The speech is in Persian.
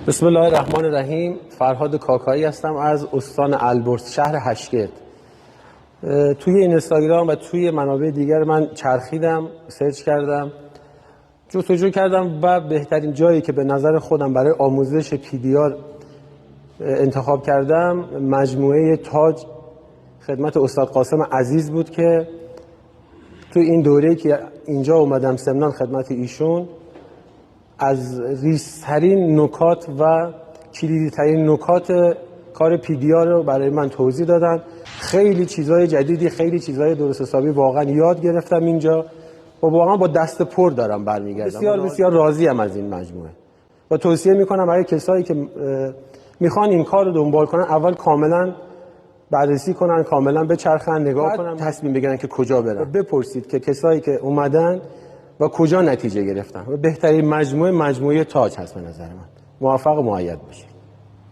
بسم الله الرحمن الرحیم. فرهاد کاکایی هستم از استان البرز شهر هشگرد. توی اینستاگرام و توی منابع دیگر من چرخیدم، سرچ کردم، جستجو کردم و بهترین جایی که به نظر خودم برای آموزش PDR انتخاب کردم مجموعه تاج خدمت استاد قاسم عزیز بود که تو این دوره‌ای که اینجا اومدم سمنان خدمت ایشون از ریزترین نکات و کلیدی‌ترین نکات کار PDR رو برای من توضیح دادن. خیلی چیزای جدیدی، خیلی چیزای درست حسابی واقعا یاد گرفتم اینجا و واقعا با دست پر دارم برمیگردم. بسیار راضیم از این مجموعه و توصیه میکنم برای کسایی که میخوان این کار رو دنبال کنن اول کاملا بررسی کنن، کاملا بچرخن، نگاه کنن، تصمیم بگیرن که کجا برن. بپرسید که کسایی که اومدن و کجا نتیجه گرفتن و بهترین مجموعه تاج هست به نظر من. موفق و مؤید باشید.